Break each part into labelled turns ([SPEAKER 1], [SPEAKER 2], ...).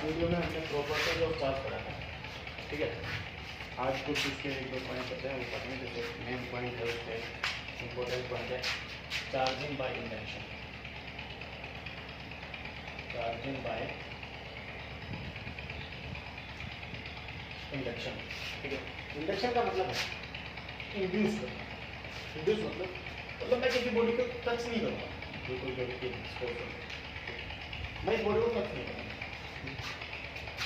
[SPEAKER 1] Last video में हमने properties of charge पढ़ा था, ठीक है। आज कुछ इसके एक दो पॉइंट होते हैं वो पढ़ने, जैसे मेन पॉइंट है उसके इम्पोर्टेंट पॉइंट है charging by induction. Charging by induction, ठीक है। इंडक्शन का मतलब है इंड्यूस करना। इंड्यूस मतलब मैं किसी बॉडी को टच नहीं करूँगा, बिल्कुल मैं इस बॉडी को टच नहीं करूँगा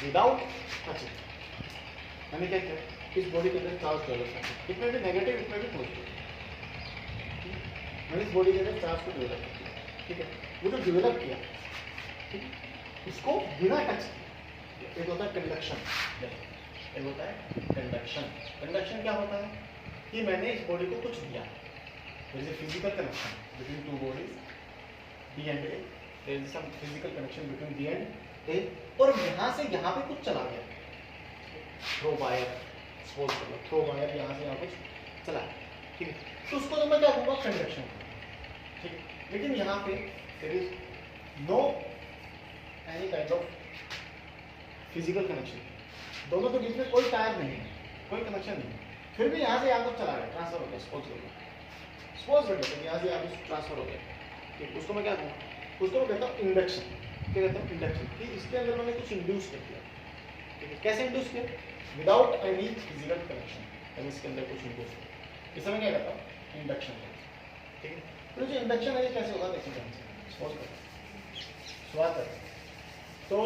[SPEAKER 1] विदाउट टचिंग। मैंने क्या किया, इस बॉडी के अंदर चार्ज डेवलप करना, इतने भी नेगेटिव इतने भी पॉजिटिव। मैंने इस बॉडी के अंदर चार्ज को डेवलप किया, ठीक है। वो जो डेवलप किया, ठीक है, उसको बिना टच किया, एक होता है कंडक्शन, एक होता है कंडक्शन। कंडक्शन क्या होता है कि मैंने इस बॉडी को कुछ दिया, there is a physical connection between two bodies B and A, there is some physical connection between B and A, और यहाँ से यहाँ पे कुछ चला गया, थ्रो वायर, सपोज करो थ्रो वायर यहाँ से यहाँ कुछ चला, ठीक है। तो उसको तो मैं क्या कहूँगा, कंडक्शन, ठीक है। लेकिन यहाँ पे there is no any kind of physical connection, दोनों के बीच में कोई टायर नहीं है, कोई कनेक्शन नहीं, फिर भी यहाँ से यहाँ तक चला गया, ट्रांसफर हो गया, सपोज करो यहाँ से यहाँ पे ट्रांसफर हो गया, ठीक। उसको मैं क्या कहूँगा, उसको मैं कहता हूँ इंडक्शन। क्या कहता हूँ, इंडक्शन, कि इसके अंदर मैंने कुछ इंड्यूस कर दिया, ठीक है। कैसे इंड्यूस किया, विदाउट एनी फिजिकल कनेक्शन, यानी इसके अंदर कुछ इंड्यूस किया, इसे मैं क्या कहता हूँ, इंडक्शन, ठीक है। तो जो इंडक्शन है ये कैसे होगा, देखिए सपोज करो शुरुआत है तो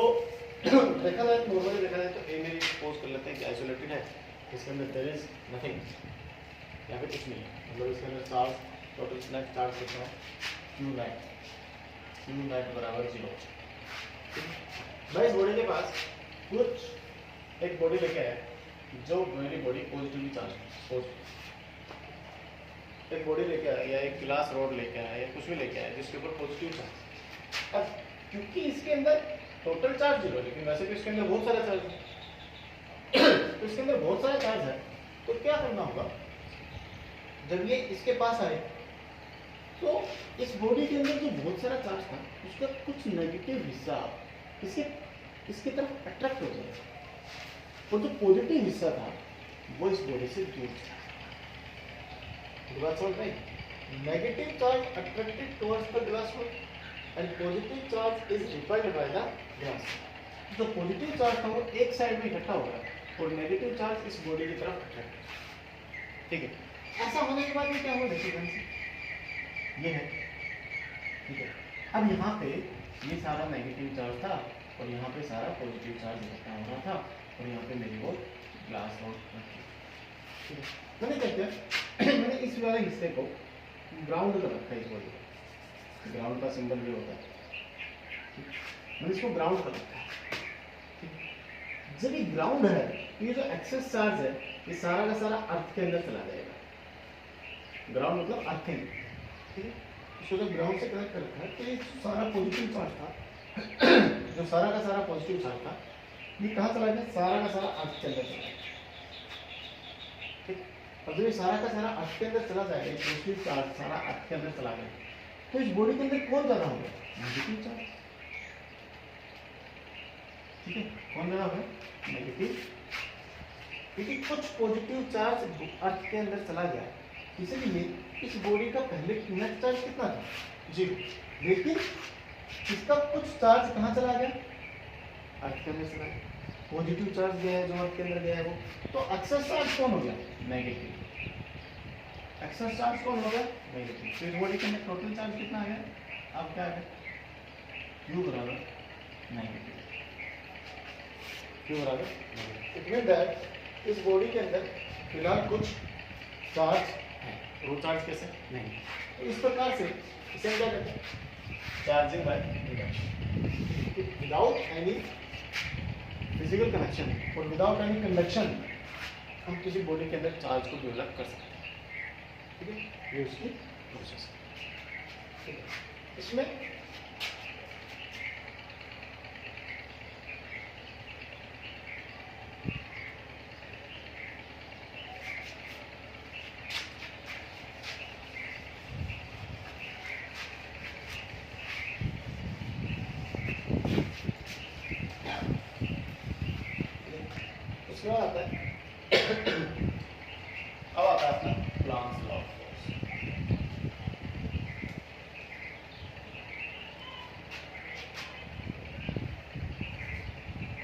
[SPEAKER 1] देखा जाए, नॉर्मली देखा जाए तो ए मेरी सपोज कर लेते हैं कि आइसोलेटेड है, इसके अंदर देयर इज नथिंग, यहाँ पे कुछ नहीं है, मतलब इसके अंदर चार्ज टोटल नेट चार्ज कितना है, Q नेट बराबर 0। मैं इस बॉडी के पास कुछ एक बॉडी लेके आया, जो मेरी बॉडी पॉजिटिवली चार्ज, एक बॉडी लेके आया या एक ग्लास रॉड लेके आया या कुछ भी लेके आया जिसके ऊपर पॉजिटिव चार्ज। अब क्योंकि इसके अंदर टोटल चार्ज 0 है, लेकिन वैसे भी इसके अंदर बहुत सारा चार्ज है तो इसके अंदर बहुत सारा चार्ज है, तो क्या करना होगा, जब ये इसके पास आए तो इस बॉडी के अंदर जो बहुत सारा चार्ज था उसका कुछ नेगेटिव हिस्सा इसकी तरफ अट्रैक्ट हो जाएगा, और जो पॉजिटिव हिस्सा था वो इस बॉडी से दूर था। बात समझ रही, negative charge attracted towards the glass and positive charge is repelled by the glass. जो पॉजिटिव चार्ज था वो एक साइड में इकट्ठा हो गया और नेगेटिव चार्ज इस बॉडी की तरफ अट्रैक्ट, ठीक है। ऐसा होने के बाद में क्या हुआ, देखिए ये है, ठीक है। अब यहाँ पे ये सारा नेगेटिव चार्ज था और यहाँ पे सारा पॉजिटिव चार्ज इकट्ठा हो रहा था, और यहाँ पे मेरी वो ग्लास रॉड रखी, ठीक है। मैंने क्या किया, मैंने इस वाले हिस्से को ग्राउंड कर रखा है, इस बॉडी को ग्राउंड का सिंबल भी होता है, मैंने इसको ग्राउंड कर रखा है। जब ये ग्राउंड है तो ये जो एक्सेस चार्ज है ये सारा का सारा अर्थ के अंदर चला जाएगा। ग्राउंड मतलब अर्थिंग, ठीक है। इसको जब ग्राउंड से कनेक्ट कर रखा है तो ये सारा पॉजिटिव चार्ज था, जो सारा का सारा पॉजिटिव चार्ज था ये कहाँ चला गया, सारा का सारा अर्थ के अंदर चला गया, ठीक। अब जब ये सारा का सारा अर्थ के अंदर चला जाएगा, पॉजिटिव चार्ज सारा अर्थ के अंदर चला गया, तो इस बॉडी के अंदर कौन ज्यादा होगा, नेगेटिव चार्ज, ठीक है। कौन ज्यादा होगा, नेगेटिव, क्योंकि कुछ पॉजिटिव चार्ज अर्थ के अंदर चला गया, इसलिए इस बॉडी का पहले नेट चार्ज कितना था, 0, लेकिन इसका कुछ चार्ज कहाँ चला गया, अर्थ के अंदर चला गया, पॉजिटिव चार्ज गया है जो अर्थ के अंदर गया है वो, तो एक्सेस चार्ज कौन हो गया, नेगेटिव, एक्सेस चार्ज कौन हो गया, नेगेटिव। तो इस बॉडी के अंदर टोटल चार्ज कितना आ गया, अब क्या आ गया, Q बराबर नेगेटिव, Q बराबर नेगेटिव। इट मींस दैट इस बॉडी के अंदर फिलहाल कुछ चार्ज है, वो चार्ज कैसे नहीं, तो इस प्रकार से इसे हम क्या कहते हैं, charging by induction, without any physical connection और विदाउट एनी कंडक्शन हम किसी बॉडी के अंदर चार्ज को डेवलप कर सकते हैं, ठीक है। ये उसकी प्रोसेस है, ठीक है। इसमें उसके बाद आता है अब आता है अपना Planck's law of force.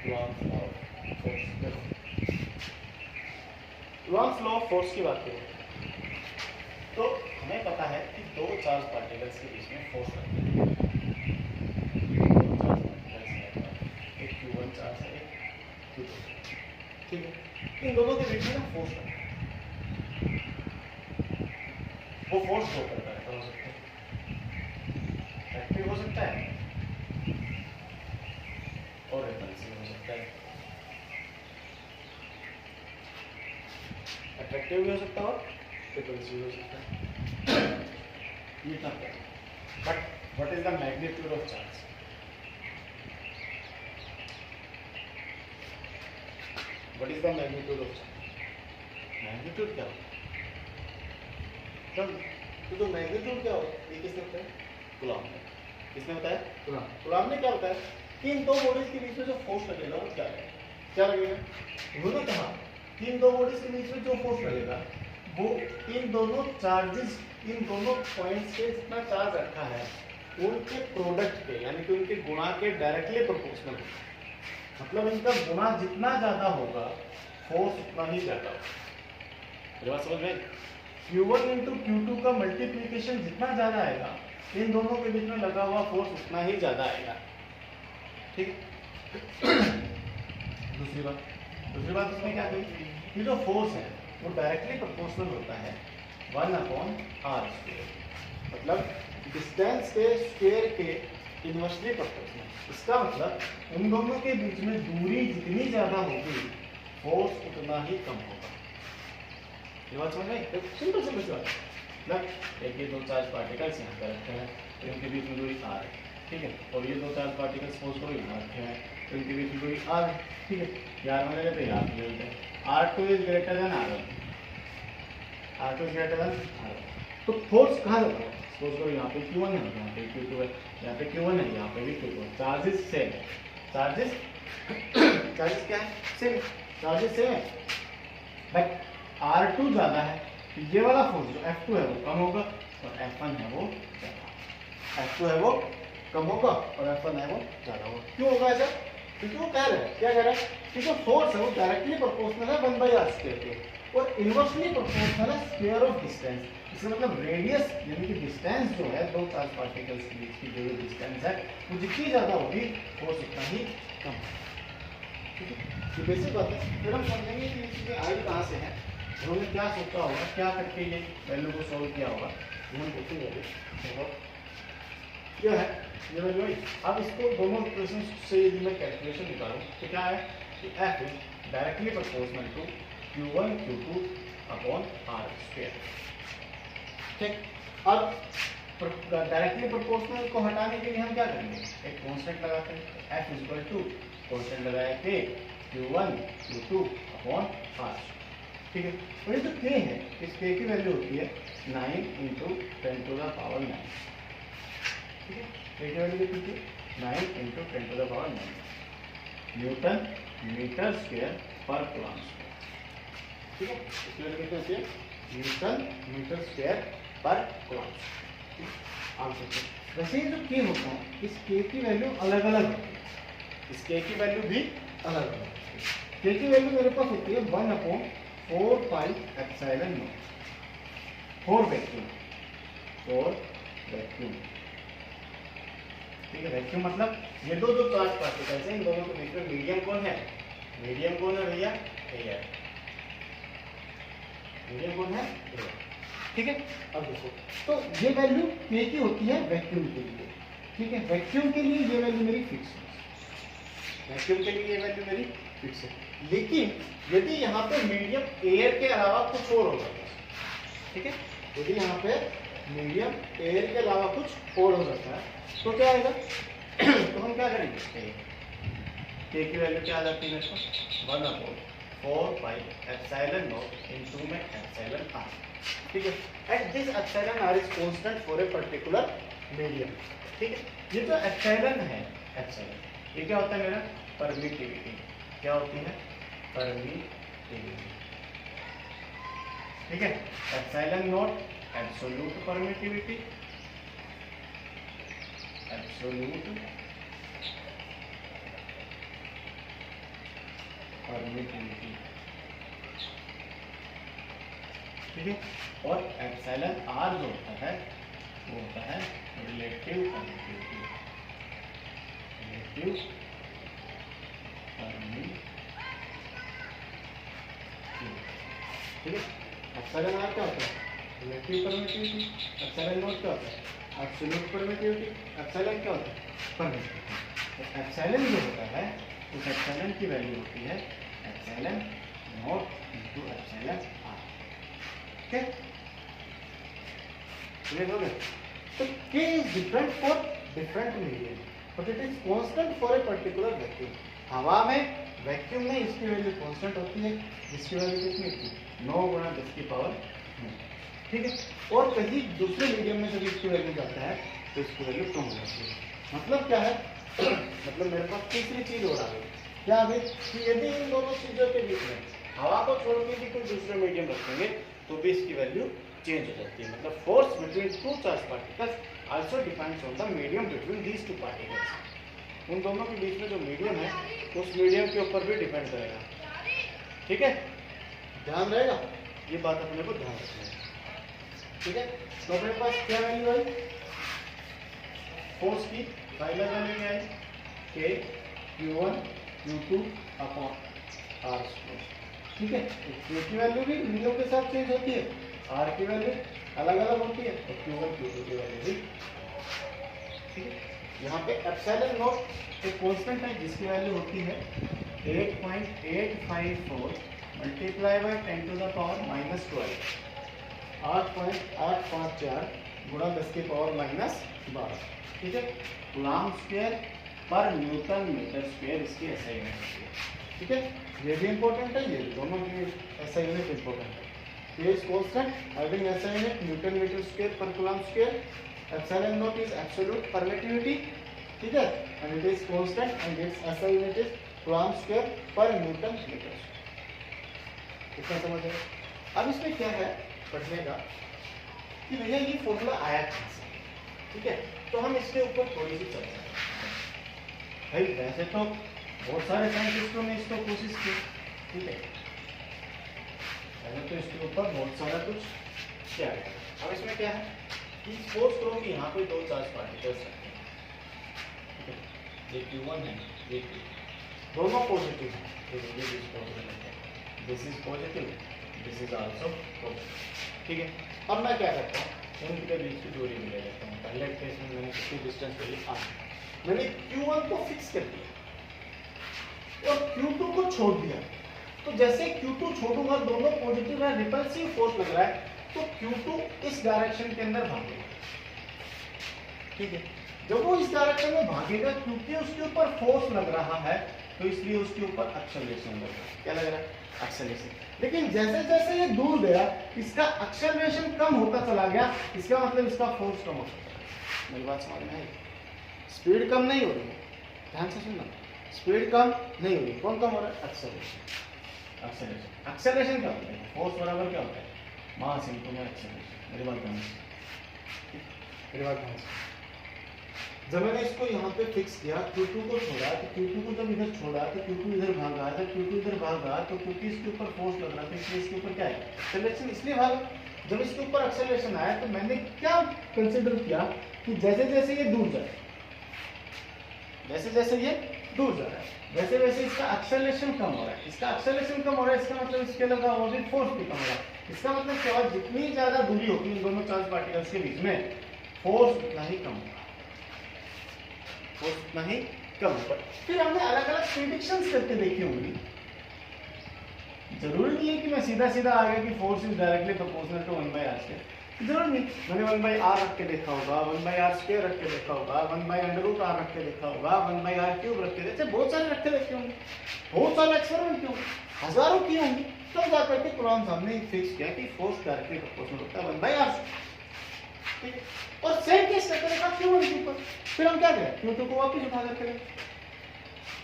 [SPEAKER 1] Planck's law of force, देखो प्लांक्स लॉ ऑफ फोर्स की बात करें तो हमें पता है कि दो चार्ज पार्टिकल्स के बीच में फोर्स लगता है। दो चार्ज पार्टिकल्स हैं, एक Q1 चार्ज है, एक Q2, ठीक है। इन दोनों के बीच में ना फोर्स लगता है। वो फोर्स दो प्रकार का हो सकता है, एक्टिव हो सकता है और रिपल्सिव हो सकता है। अट्रैक्टिव भी हो सकता है और रिपल्सिव हो सकता है। ये था, but what is the magnitude of charge? What is the magnitude of charge? Magnitude क्या होता है? तो मैग्नीट्यूड क्या होता है? ये किसने बताया? कूलॉम ने। किसने बताया? कूलॉम ने क्या बताया कि इन दो बॉडीज के बीच में जो फोर्स लगेगा वो क्या है? क्या लगेगा? उन्होंने कहा कि इन दो बॉडीज के बीच में जो फोर्स लगेगा वो इन दोनों चार्जेस, इन दोनों पॉइंट्स के जितना चार्ज रखा है उनके प्रोडक्ट के, यानी कि उनके गुणा के डायरेक्टली प्रोपोर्शनल होगा। मतलब इनका गुणा जितना ज्यादा होगा फोर्स उतना ही ज्यादा होगा। मेरी बात समझ में? Q1 इंटू Q2 का मल्टीप्लीकेशन जितना ज्यादा आएगा इन दोनों के बीच में लगा हुआ फोर्स उतना ही ज्यादा आएगा, ठीक। दूसरी बात उसने क्या कही कि जो फोर्स है वो डायरेक्टली प्रोपोर्शनल होता है 1/r², मतलब डिस्टेंस के स्क्वायर के इनवर्सली प्रोपोर्शनल। इसका मतलब उन दोनों के बीच में दूरी जितनी ज्यादा होगी फोर्स उतना ही कम होगा। ये बात समझ में? सिंपल सी बात है। एक ये दो चार्ज पार्टिकल्स यहाँ पर रखे हैं तो इनके बीच में दूरी r है, ठीक है। और ये दो चार्ज पार्टिकल्स सपोज करो यहाँ रखे हैं तो इनके बीच में दूरी r है, ठीक है। यार मैंने लेते हैं यहाँ ले लेते हैं R2 is greater than R1, R2 is greater than R1। तो फोर्स कहाँ जाता है? सपोज करो यहाँ पे Q1 है, यहाँ पे Q2 है, यहाँ पे Q1 है, यहाँ पे भी Q2 है। चार्जेस सेम है, चार्जेस क्या है? सेम, चार्जेस सेम है, बट R2 ज्यादा है तो ये वाला फोर्स जो F2 है वो कम होगा और F1 है वो ज्यादा। F2 है वो कम होगा और F1 है वो ज्यादा होगा। क्यों होगा ऐसा? क्योंकि वो कह रहे हैं, क्या कह रहे हैं कि जो फोर्स है वो डायरेक्टली प्रोपोर्शनल है 1/r² के और इनवर्सली प्रोपोर्शनल है स्क्वायर ऑफ डिस्टेंस। इसका मतलब रेडियस यानी कि डिस्टेंस जो है दो चार्ज पार्टिकल्स के बीच की जो डिस्टेंस है वो जितनी ज्यादा होगी फोर्स उतना ही कम होगा, ठीक है। ये बेसिक बात है। फिर हम समझेंगे कि ये चीजें आई कहाँ से हैं, उन्होंने क्या सोचा होगा, क्या करके ये वैल्यू को सॉल्व किया होगा, हम देखेंगे। देखो क्या है ये वैल्यू आई। अब इसको दोनों इक्वेशन से यदि मैं कैलकुलेशन निकालूं तो क्या है कि F is directly proportional to Q1 Q2 upon r², ठीक। अब डायरेक्टली प्रोपोर्शनल को हटाने के लिए हम क्या करेंगे? एक कांस्टेंट लगाते हैं। F इक्वल टू कांस्टेंट लगाया K Q1 Q2 upon r, ठीक है। और ये जो K है इस K की वैल्यू होती है 9 × 10⁹, ठीक है। K की वैल्यू कितनी थी? 9 × 10⁹ न्यूटन मीटर स्क्वायर पर कूलॉम स्क्वायर, ठीक है। इसकी वैल्यू कितनी होती है? न्यूटन मीटर स्क्वायर पर कूलॉम स्क्वायर। आंसर वैसे ये जो K होता है इस K की वैल्यू अलग अलग होती है, इस K की वैल्यू भी अलग अलग होती है। K की वैल्यू मेरे पास होती है 1/4πε0 फॉर वैक्यूम, ठीक है। वैक्यूम मतलब ये दो चार्ज पार्टिकल्स हैं, इन दोनों के बीच में मीडियम कौन है? मीडियम कौन है भैया? एयर। मीडियम कौन है? एयर, ठीक है। अब देखो तो ये वैल्यू K की होती है वैक्यूम के लिए, ठीक है। वैक्यूम के लिए ये वैल्यू मेरी फिक्स है, वैक्यूम के लिए ये वैल्यू मेरी फिक्स है। लेकिन यदि यहाँ पे मीडियम एयर के अलावा कुछ और हो जाता है, ठीक है। यदि यहाँ पे मीडियम एयर के अलावा कुछ और हो जाता है तो क्या आएगा? तो हम क्या करेंगे? K की वैल्यू क्या आ जाती है मेरे पास? 1/4πε0 × में εr, ठीक है। At this εr is constant for a particular medium, ठीक है। ये जो एप्सिलॉन है, एप्सिलॉन ये क्या होता है मेरा? परमिटिविटी। क्या होती है? परमिटिविटी, ठीक है। Epsilon not absolute permittivity, absolute permittivity, ठीक है। और एप्सिलॉन आर जो होता है वो होता है रिलेटिव परमिटिविटी, रिलेटिव परमिटिविटी, ठीक है। एप्सिलॉन आर क्या होता है? Relative permittivity. एप्सिलॉन नॉट क्या होता है? Absolute permittivity. एप्सिलॉन क्या होता है? परमिटिविटी। तो एप्सिलॉन जो होता है उस एप्सिलॉन की वैल्यू होती है epsilon naught into epsilon r, ठीक है। क्लियर हो गया? तो K is different for different medium, but it is constant for a particular vacuum. हवा में वैक्यूम में इसकी वैल्यू कांस्टेंट होती है, जिसकी वैल्यू कितनी होती है 9 गुणा 10 की पावर 9, ठीक है। और कहीं दूसरे मीडियम में जब इसकी वैल्यू जाता है तो इसकी वैल्यू कम हो जाती है। मतलब क्या है? मतलब मेरे पास तीसरी चीज हो रहा है क्या अभी कि यदि इन दोनों चीजों के बीच में हवा को छोड़ के भी कोई दूसरा मीडियम रखेंगे तो भी इसकी वैल्यू चेंज हो जाती है। मतलब force between two charge particles also depends on the medium between these two particles. उन दोनों के बीच में जो मीडियम है उस मीडियम के ऊपर भी डिपेंड करेगा, ठीक है। ध्यान रहेगा, ये बात अपने को ध्यान रखना है, ठीक है। तो अपने पास क्या वैल्यू आई फोर्स की? पहला वैल्यू क्या आई? K Q1 Q2 upon R square, ठीक है। K की वैल्यू भी मीडियम के साथ चेंज होती है, R की वैल्यू अलग अलग होती है और Q1 Q2 की वैल्यू भी, ठीक है। यहाँ पे एप्सिलॉन नॉट एक कांस्टेंट है जिसकी वैल्यू होती है 8.854 multiply by 10 to the power -12, 8.854 गुणा 10 की पावर -12, ठीक है। कूलम्ब स्क्वायर पर न्यूटन मीटर स्क्वायर इसकी SI यूनिट होती है, ठीक है। ये भी इंपॉर्टेंट है, ये दोनों की SI यूनिट इंपॉर्टेंट है। K is constant having SI unit Newton meter square per coulomb square. Epsilon naught is absolute permittivity, ठीक है, and it is constant and its SI unit is coulomb square per Newton meter square. कितना समझ आया? अब इसमें क्या है पढ़ने का कि भैया ये फॉर्मूला आया कहाँ से, ठीक है। तो हम इसके ऊपर थोड़ी सी चर्चा करें। भाई वैसे तो बहुत सारे साइंटिस्टों ने इसको कोशिश की, ठीक है, पहले तो इसके ऊपर बहुत सारा कुछ किया गया। अब इसमें क्या है कि सपोज करो कि यहाँ पे दो चार्ज पार्टिकल्स रखते हैं, ठीक है। ये Q1 है, ये Q2, दोनों पॉजिटिव हैं, this is positive, this is also positive, ठीक है। अब मैं क्या करता हूँ, उनके बीच की दूरी भी ले लेता हूँ। पहले केस में मैंने कितनी डिस्टेंस ले ली, मैंने Q1 को फिक्स कर दिया और Q2 को छोड़ दिया। तो जैसे Q2 छोड़ूंगा, दोनों पॉजिटिव है, रिपल्सिव फोर्स लग रहा है, तो Q2 इस डायरेक्शन के अंदर भागेगा, ठीक है। जब वो इस डायरेक्शन में भागेगा क्योंकि उसके ऊपर फोर्स लग रहा है तो इसलिए उसके ऊपर एक्सेलरेशन लग रहा है। क्या लग रहा है? एक्सेलरेशन। लेकिन जैसे जैसे ये दूर गया इसका एक्सेलरेशन कम होता चला गया, इसका मतलब इसका फोर्स कम होता चला। मेरी बात समझ में आई? स्पीड कम नहीं हो रही है, ध्यान से सुनना, स्पीड कम नहीं हो रही, कौन कम हो रहा है? एक्सेलरेशन। एक्सेलरेशन, एक्सेलरेशन क्या होता है? फोर्स बराबर क्या होता है? Mass into acceleration. मेरी बात ध्यान से, मेरी बात ध्यान से। जब मैंने इसको यहाँ पे फिक्स किया, Q2 को छोड़ा, तो Q2 को जब इधर छोड़ा तो Q2 इधर भागा, जब Q2 इधर भागा तो क्योंकि इसके ऊपर फोर्स लग रहा था इसलिए इसके ऊपर क्या है? एक्सेलरेशन, इसलिए भागा। जब इसके ऊपर एक्सेलरेशन आया तो मैंने क्या कंसीडर किया कि जैसे जैसे ये दूर जाए, जैसे जैसे ये दूर जा रहा है वैसे वैसे इसका एक्सेलरेशन कम हो रहा है। इसका एक्सेलरेशन कम हो रहा है, इसका मतलब इसके लगा हुआ भी फोर्स भी कम हो रहा है। इसका मतलब क्या हुआ? जितनी ज्यादा दूरी होगी इन दोनों चार्ज पार्टिकल्स के बीच में, फोर्स उतना ही कम होगा, फोर्स उतना ही कम होगा। फिर हमने अलग अलग प्रेडिक्शंस करके देखी होंगी। जरूरी नहीं है कि मैं सीधा सीधा आ गया कि force is directly proportional to 1/r square, जरूर नहीं। मैंने 1/r रख के देखा होगा, 1/r स्क्वायर रख के देखा होगा, 1/√r रख के देखा होगा, 1/r³ रख के देखा, बहुत सारे रख के देखे होंगे, बहुत सारे एक्सपेरिमेंट किए होंगे, हजारों किए होंगे। तब जाकर के कुरान साहब ने फिक्स किया कि फोर्स डायरेक्टली प्रोपोर्शनल होता है 1/r, ठीक है। और सेम केस करके देखा Q1 के ऊपर। फिर हम क्या करें? Q2 को वापस उठा करके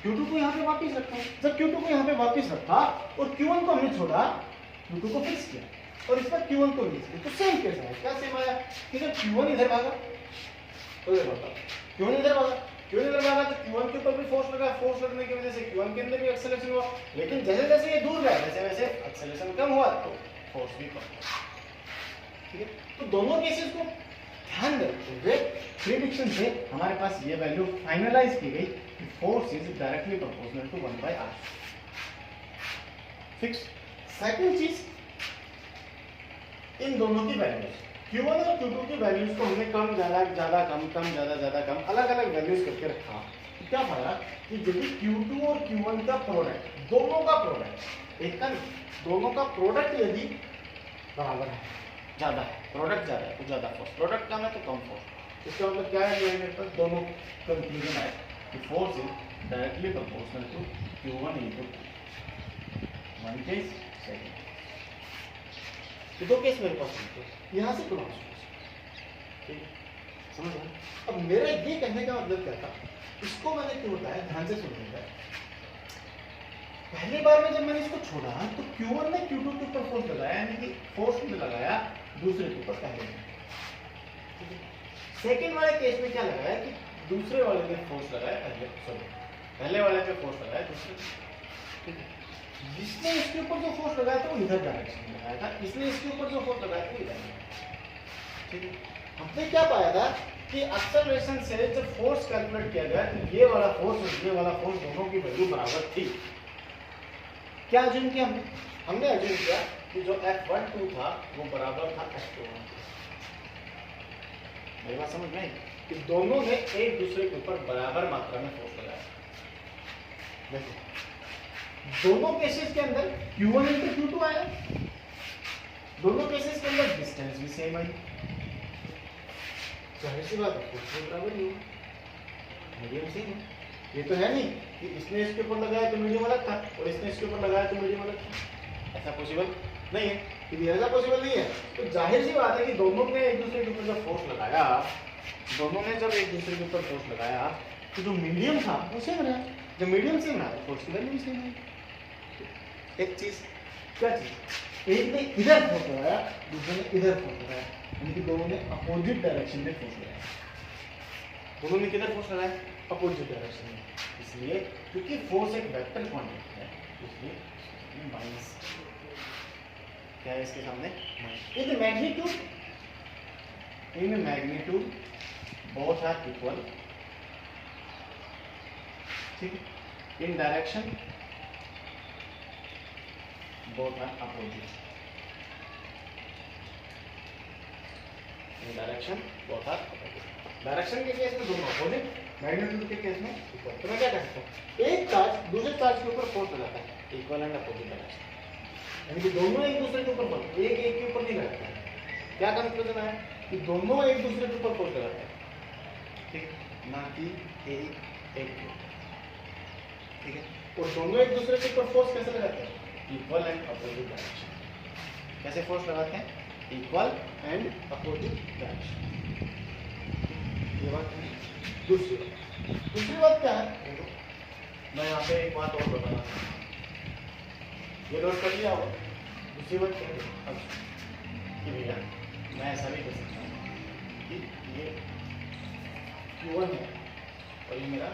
[SPEAKER 1] Q2 को यहाँ पे वापस रखा, जब Q2 को यहाँ पे वापस रखा और Q1 को हमने छोड़ा, Q2 को फिक्स किया और इस पर Q1 को रिलीज किया, तो सेम केस है। क्या सेम आया कि जब Q1 इधर भागा तो इधर भागा, Q1 इधर भागा, Q1 इधर भागा तो Q1 के ऊपर भी फोर्स लगा, फोर्स लगने की वजह से Q1 के अंदर भी एक्सेलरेशन हुआ, लेकिन जैसे जैसे ये दूर गया वैसे वैसे एक्सेलरेशन कम हुआ तो फोर्स भी कम हुआ। ठीक है, तो दोनों केसेस को ध्यान रखते हुए प्रिडिक्शन से हमारे पास ये वैल्यू फाइनलाइज की गई कि force is directly proportional to 1/r। Fix. Second चीज, इन दोनों की वैल्यूज Q1 और Q2 की वैल्यूज को हमने कम ज्यादा ज्यादा कम कम ज्यादा ज्यादा कम अलग अलग वैल्यूज करके रखा। तो क्या पाया कि यदि Q2 और Q1 का प्रोडक्ट, दोनों का प्रोडक्ट, एक का नहीं, दोनों का प्रोडक्ट यदि बराबर है, ज्यादा है, प्रोडक्ट ज्यादा है तो ज्यादा फोर्स, प्रोडक्ट कम है तो कम फोर्स। इसका मतलब क्या है, मेरे पास दोनों कंक्लूजन आए कि force is directly proportional to Q1 into one case second. तो दो केस मेरे पास है, यहां से क्रॉस, ठीक है, समझ रहे? अब मेरा ये कहने का मतलब क्या था, इसको मैंने क्यों बताया, ध्यान से सुनिएगा। पहली बार में जब मैंने इसको छोड़ा तो Q1 ने Q2 के ऊपर फोर्स लगाया, यानी कि फोर्स में लगाया दूसरे के ऊपर पहले में। सेकंड वाले केस में क्या लगाया कि दूसरे वाले ने फोर्स लगाया पहले, सॉरी पहले वाले पे फोर्स लगाया दूसरे, ठीक है। जिसने इसके ऊपर जो फोर्स लगाया था वो इधर डायरेक्शन में लगाया था, इसने इसके ऊपर जो फोर्स लगाया था वो इधर, ठीक है। हमने क्या पाया था कि एक्सेलरेशन से जब फोर्स कैलकुलेट किया गया तो ये वाला फोर्स और ये वाला फोर्स दोनों की वैल्यू बराबर थी। क्या अज्यूम किया हमने अज्यूम किया कि जो F12 था वो बराबर था F21। मेरी बात समझ में आई कि दोनों ने एक दूसरे के ऊपर बराबर मात्रा में फोर्स लगाया। देखो दोनों केसेस के अंदर Q1 into Q2 आया, दोनों केसेस के अंदर डिस्टेंस भी सेम आई, जाहिर सी बात है फोर्स बराबर ही होगा, मीडियम सेम है। ये तो है नहीं कि इसने इसके ऊपर लगाया तो मीडियम अलग था और इसने इसके ऊपर लगाया तो मीडियम अलग था, ऐसा पॉसिबल नहीं है। यदि ऐसा पॉसिबल नहीं है तो जाहिर सी बात है कि दोनों ने एक दूसरे के ऊपर जब फोर्स लगाया, दोनों ने जब एक दूसरे के ऊपर फोर्स लगाया तो जो मीडियम था वो सेम रहा, जो मीडियम सेम रहा तो फोर्स की वैल्यू भी सेम है। एक चीज, क्या चीज, एक ने इधर फोर्स लगाया दूसरे ने इधर फोर्स लगाया, यानी कि दोनों ने अपोजिट डायरेक्शन में फोर्स लगाया। दोनों ने किधर फोर्स लगाया, अपोजिट डायरेक्शन में, इसलिए क्योंकि फोर्स एक वेक्टर क्वांटिटी है इसलिए माइनस क्या है इसके सामने, in magnitude both are equal, ठीक, in direction both are opposite, in direction both are opposite. Direction के केस में दोनों अपोजिट, मैग्नीट्यूड के केस में इक्वल। तो मैं क्या कर सकता हूँ, एक चार्ज दूसरे चार्ज के ऊपर फोर्स लगाता है इक्वल एंड अपोजिट डायरेक्शन, यानी कि दोनों एक दूसरे के ऊपर फोर्स, एक एक के ऊपर नहीं लगाते हैं। क्या कंक्लूजन है कि दोनों एक दूसरे के ऊपर फोर्स लगाते हैं, ठीक, ना कि एक एक के ऊपर, ठीक है। और दोनों एक दूसरे के ऊपर फोर्स कैसे लगाते हैं, इक्वल एंड अपोजिट डायरेक्शन। कैसे फोर्स लगाते हैं, इक्वल एंड अपोजिट डायरेक्शन। ये बात है। दूसरी बात क्या है, देखो मैं यहाँ पे एक बात और बताना चाहता हूँ, ये नोट कर लिया हो। दूसरी बात क्या है कि भैया मैं ऐसा भी कर सकता हूँ कि ये Q1 है और ये मेरा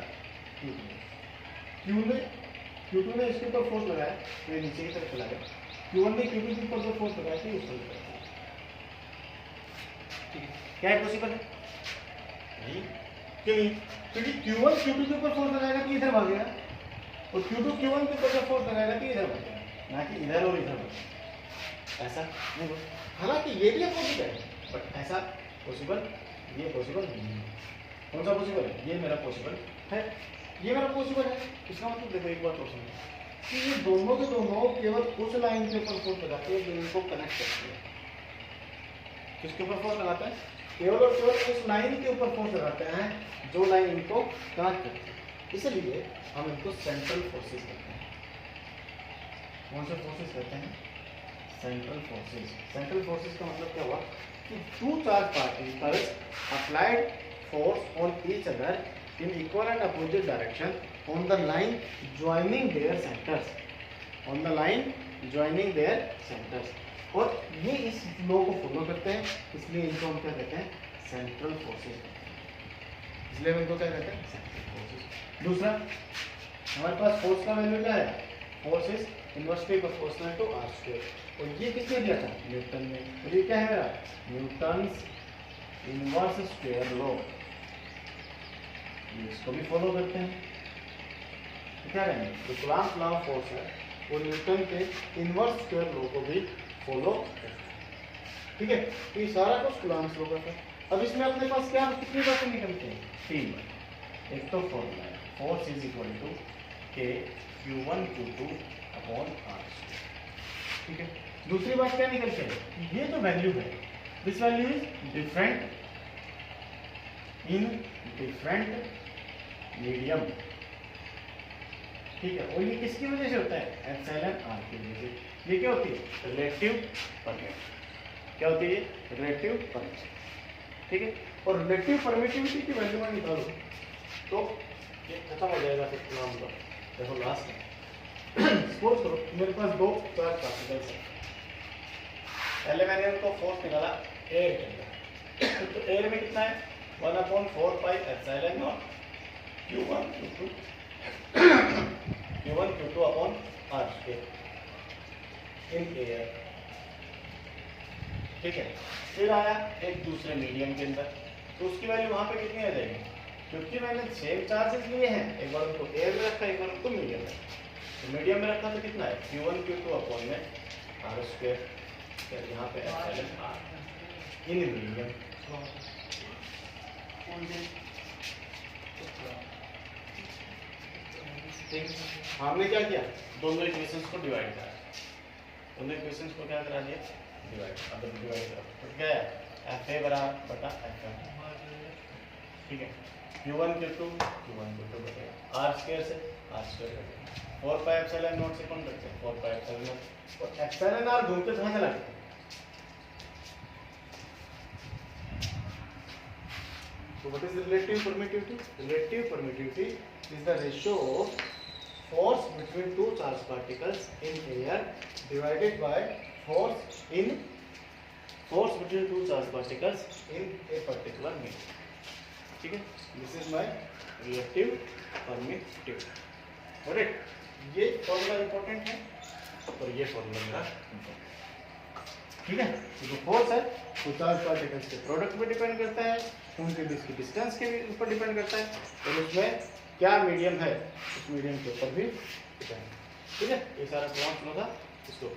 [SPEAKER 1] Q2 है। Q2 ने इसके ऊपर फोर्स लगाया तो ये नीचे की तरफ चला गया, Q1 ने Q2 के ऊपर जो फोर्स लगाया तो ये ऊपर चला गया, ठीक है। क्या है पॉसिबल है, नहीं क्यों नहीं, क्योंकि Q1 Q2 के ऊपर फोर्स लगाएगा तो इधर भागेगा और Q2 Q1 के ऊपर फोर्स लगाएगा तो इधर भागेगा, ना कि इधर और इधर भागेगा। ऐसा नहीं हो, हालांकि ये भी अपोजिट है बट ऐसा पॉसिबल, ये पॉसिबल नहीं है। कौन सा पॉसिबल है, ये मेरा पॉसिबल है, ये मेरा पॉसिबल है। इसका मतलब देखो एक बात और समझो कि ये दोनों के दोनों केवल उस लाइन के ऊपर फोर्स लगाते हैं जो इनको कनेक्ट करती है। किसके ऊपर फोर्स लगाते हैं, केवल और केवल उस लाइन के ऊपर फोर्स लगाते हैं जो लाइन इनको कनेक्ट करती है, इसलिए हम इनको सेंट्रल फोर्सेस कहते हैं। कौन से फोर्सेस कहते हैं, सेंट्रल फोर्सेस। सेंट्रल फोर्सेस का मतलब क्या हुआ कि two charge particles applied force on each other in equal and opposite direction on the line joining their centers, on the line joining their centers। और ये इस फ्लो को फॉलो करते हैं, इसलिए इनको हम क्या कहते हैं, सेंट्रल फोर्सेस, इसलिए हम इनको क्या कहते हैं, सेंट्रल फोर्सेस। दूसरा हमारे पास फोर्स का वैल्यू क्या है, force is inversely proportional to r square, और ये किसने दिया था, न्यूटन ने। और ये क्या है मेरा, न्यूटन्स इनवर्स स्क्वायर लॉ, इसको भी फॉलो करते हैं। क्या करेंगे, जो कूलॉम्स लॉ ऑफ फोर्स है वो न्यूटन के इनवर्स स्क्वायर लॉ को भी फॉलो करते हैं। ठीक है, तो ये सारा कुछ कूलॉम्स लॉ का है। अब इसमें अपने पास क्या कितनी बातें निकलती हैं, 3 बातें। एक तो फॉर्मूला है, फोर्स इज इक्वल टू के Q1 Q2 upon r square. ठीक है, दूसरी बात क्या निकलती है, ये जो वैल्यू है, this value is different in different medium. ठीक है, और ये किसकी वजह से होता है, एप्सिलॉन आर की वजह से। ये क्या होती है, रिलेटिव परमिटिविटी। क्या होती है, रिलेटिव परमिटिविटी। ठीक है, और रिलेटिव परमिटिविटी की वैल्यू में निकालो तो ये खत्म हो जाएगा फिर नाम का। देखो लास्ट में सपोज करो मेरे पास 2 चार्ज पार्टिकल्स हैं, पहले मैंने उनको फोर्स निकाला एयर के अंदर, तो एयर में कितना है, 1/4 pi epsilon naught Q1 Q2 upon r square in air. ठीक है, फिर आया एक दूसरे मीडियम के अंदर, तो उसकी वैल्यू वहां पे कितनी आ जाएगी, क्योंकि मैंने सेम चार्जेस लिए हैं, एक बार उनको एयर में रखा, एक बार उनको मीडियम में, तो मीडियम में रखा तो कितना है, Q1 Q2 अपॉन में आर स्क्वायर, फिर यहाँ पे एप्सिलॉन आर इन मीडियम। हमने क्या किया, दोनों इक्वेशंस को डिवाइड करा, दोनों इक्वेशंस को क्या करा दिया, डिवाइड। अब डिवाइड करो तो क्या है, एफ ए बराबर बटा एफ एम। ठीक है, Q1 Q2 बटेगा आर स्क्वायर से आर स्क्वायर कटेगा, 4 पाई एप्सिलॉन नॉट से कौन करते हैं, 4 पाई एप्सिलॉन नॉट, और एप्सिलॉन आर घूमते कहाँ चला गया, so what is relative permittivity? Relative permittivity is the ratio of force between two charged particles in air divided by force between two charged particles in a particular medium. ठीक है, this is my relative permittivity. Correct? ये formula important है और ये formula मेरा important. ठीक है, जो फोर्स है वो चार्ज पार्टिकल्स के प्रोडक्ट पे डिपेंड करता है, उनके बीच की डिस्टेंस के ऊपर डिपेंड करता है, और उसमें क्या मीडियम है उस मीडियम के ऊपर भी डिपेंड। ठीक है, ये सारा कॉन्सेप्ट था, इसको